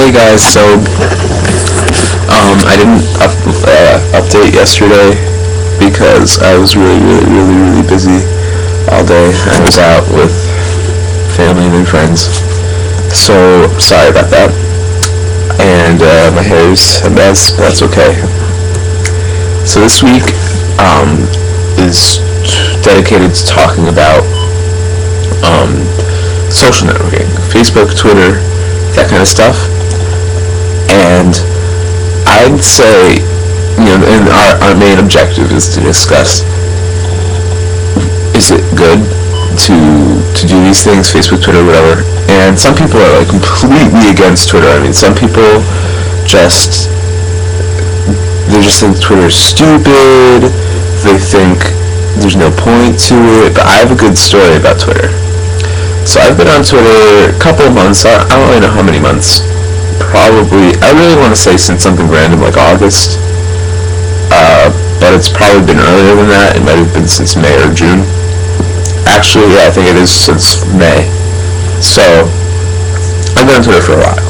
Hey guys, so I didn't update yesterday because I was really busy all day. I was out with family and friends, so sorry about that. And my hair's a mess, but that's okay. So this week is dedicated to talking about social networking, Facebook, Twitter, that kind of stuff. And I'd say, and our main objective is to discuss, is it good to do these things, Facebook, Twitter, whatever. And some people are like completely against Twitter. I mean, some people just think Twitter is stupid. They think there's no point to it. But I have a good story about Twitter. So I've been on Twitter a couple of months. I don't really know how many months. Probably, I really want to say since something random like August. But it's probably been earlier than that. It might have been since May or June. Actually, yeah, I think it is since May. So I've been on Twitter for a while.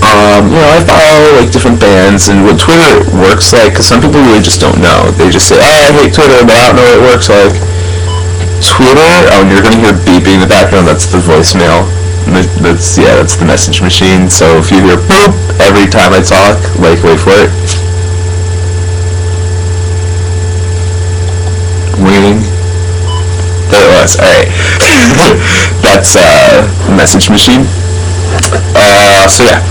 I follow like different bands, and what Twitter works like, because some people really just don't know. They just say, "Oh, I hate Twitter," but I don't know what it works like. Twitter, and you're gonna hear beeping in the background. That's the voicemail. That's the message machine. So if you hear boop every time I talk, like, wait for it. Waiting. There it was. All right. That's the message machine. So yeah.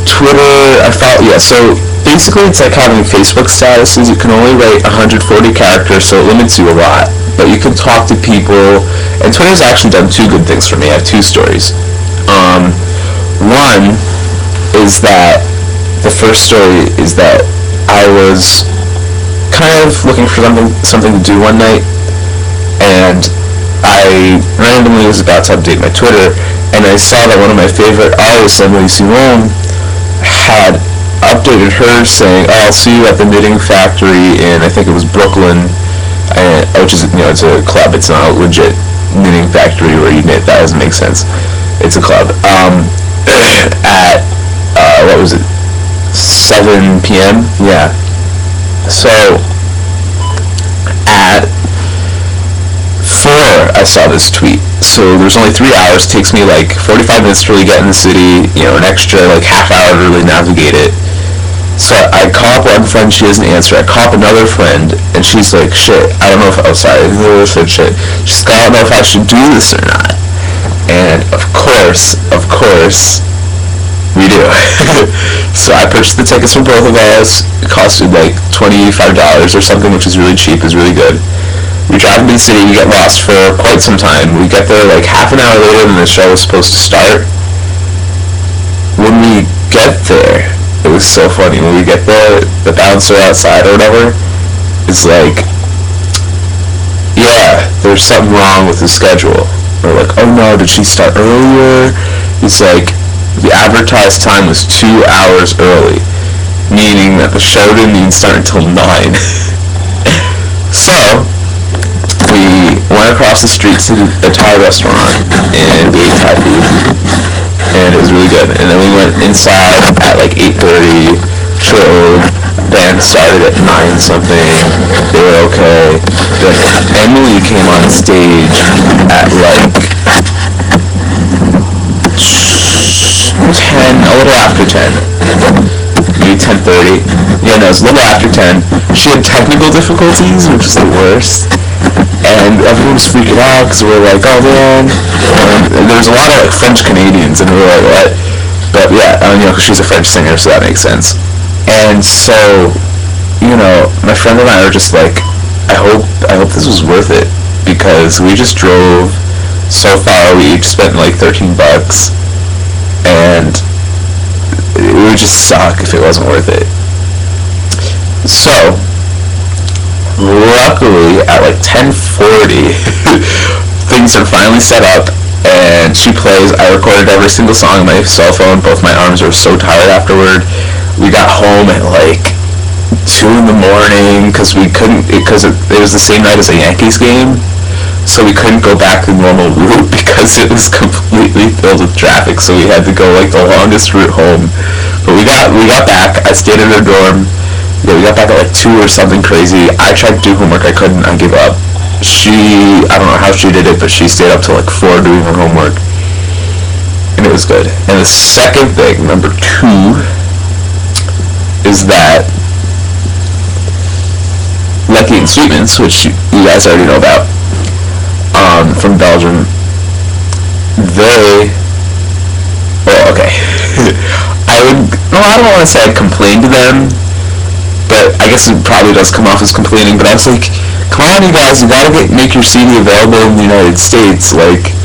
Twitter, so basically it's like having Facebook statuses. You can only write 140 characters, so it limits you a lot. But you can talk to people, and Twitter's actually done two good things for me. I have two stories. One is that, the first story is that I was kind of looking for something to do one night, and I randomly was about to update my Twitter, and I saw that one of my favorite artists, Emily Simone, had updated hers saying, "Oh, I'll see you at the Knitting Factory in," I think it was Brooklyn, which is, it's a club. It's not a legit knitting factory where you knit. That doesn't make sense. It's a club. At what was it? 7 p.m. Yeah. So at 4, I saw this tweet. So there's only 3 hours. It takes me like 45 minutes to really get in the city. An extra like half hour to really navigate it. So I call up one friend, she doesn't answer. I call up another friend, and she's like, shit, I don't know if, I said shit. She's like, I don't know if I should do this or not. And of course, we do. So I purchased the tickets for both of us. It costed like $25 or something, which is really cheap, is really good. We drive into the city, we get lost for quite some time. We get there like half an hour later than the show was supposed to start. When we get there, it was so funny. When we get there, the bouncer outside or whatever is like, "Yeah, there's something wrong with the schedule." We're like, "Oh no, did she start earlier?" He's like, "The advertised time was 2 hours early," meaning that the show didn't even start until 9. So we went across the street to a Thai restaurant and we ate Thai food. And it was really good. And then we went inside at like 8:30, chilled, band started at 9 something, they were okay. Then Emily came on stage at like 10, a little after 10. Maybe 10:30. Yeah, no, it was a little after 10. She had technical difficulties, which is the worst. And everyone was freaking out because we were like, "Oh man!" And there was a lot of like French Canadians, and we were like, "What?" But yeah, because she's a French singer, so that makes sense. And so, my friend and I were just like, I hope this was worth it, because we just drove so far. We each spent like $13, and it would just suck if it wasn't worth it. So luckily at like 10:40 things are finally set up, and she plays. I recorded every single song on my cell phone. Both my arms were so tired afterward. We got home at like 2 in the morning because we couldn't, because it was the same night as a Yankees game, so we couldn't go back the normal route because because it was completely filled with traffic, so we had to go like the longest route home. But we got back. I stayed at her dorm. Yeah, we got back at like 2 or something crazy. I tried to do homework. I couldn't. I gave up. I don't know how she did it, but she stayed up till like 4 doing her homework. And it was good. And the second thing, number 2, is that Lecky and Sweetmans, which you guys already know about, from Belgium, okay. I don't want to say I complained to them, but I guess it probably does come off as complaining, but I was like, come on you guys, you gotta make your CD available in the United States, like,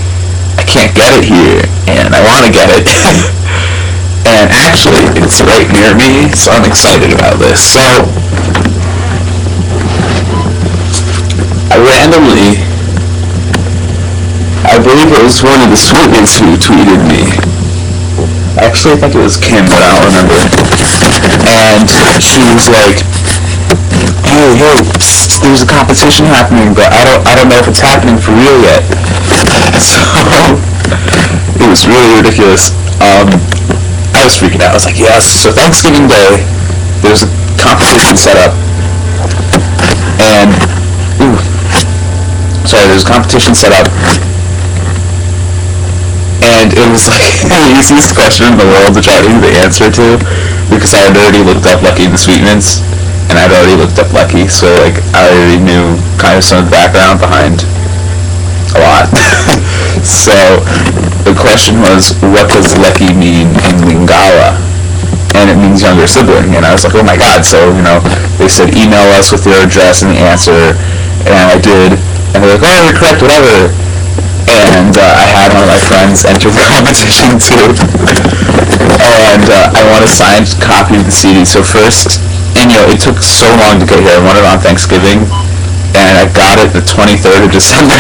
I can't get it here, and I want to get it. And actually, it's right near me, so I'm excited about this. So, I believe it was one of the Sweetmans who tweeted me. Actually, I think it was Kim, but I don't remember. And she was like, hey, psst, there's a competition happening, but I don't know if it's happening for real yet. So, it was really ridiculous. I was freaking out. I was like, yes. So Thanksgiving Day, there's a competition set up. And, there's a competition set up. And it was like the easiest question in the world to try to get the answer to, because I had already looked up Lecky and the Sweetmans, and I'd already looked up Lecky, so like I already knew kind of some of the background behind a lot. So the question was, what does Lecky mean in Lingala? And it means younger sibling. And I was like, oh my god. So, they said email us with your address and the answer, and I did, and they're like, oh, you're correct, whatever. And I had one of my friends enter the competition too. And I want a signed copy of the CD. So first, and it took so long to get here. I wanted it on Thanksgiving, and I got it the 23rd of December.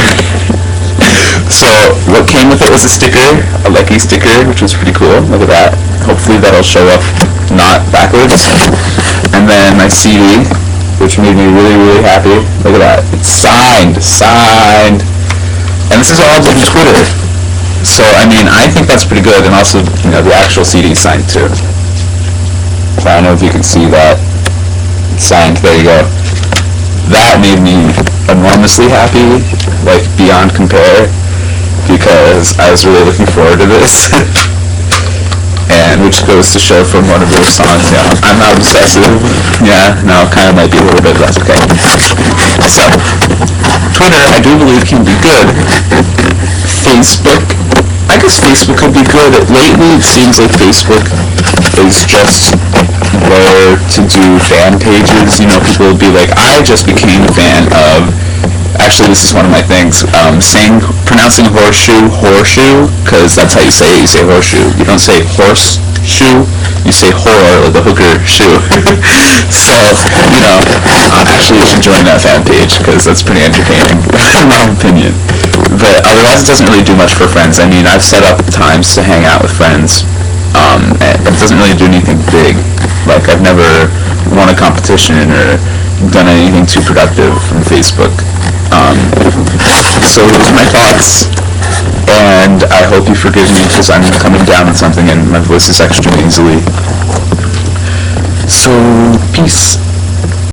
So what came with it was a sticker, a Lecky sticker, which was pretty cool. Look at that. Hopefully that'll show up not backwards. And then my CD, which made me really, really happy. Look at that. It's signed. And this is all on Twitter. So, I think that's pretty good. And also, the actual CD is signed too. I don't know if you can see that. It's signed. There you go. That made me enormously happy, like beyond compare, because I was really looking forward to this. And which goes to show from one of their songs, I'm not obsessive. Yeah, no, kind of might be a little bit, but that's okay. So, Twitter, I do believe, can be good. Facebook, I guess Facebook could be good. Lately, it seems like Facebook is just where to do fan pages. People will be like, I just became a fan of, actually this is one of my things, pronouncing horseshoe, because that's how you say it. You say horseshoe. You don't say horseshoe. You say whore, like a hooker shoe. So, actually you should join that fan page, because that's pretty entertaining, in my opinion. But otherwise, it doesn't really do much for friends. I've set up times to hang out with friends, but it doesn't really do anything big. Like, I've never won a competition or done anything too productive from Facebook. So those are my thoughts, and I hope you forgive me because I'm coming down on something and my voice is extra nasally. So, peace.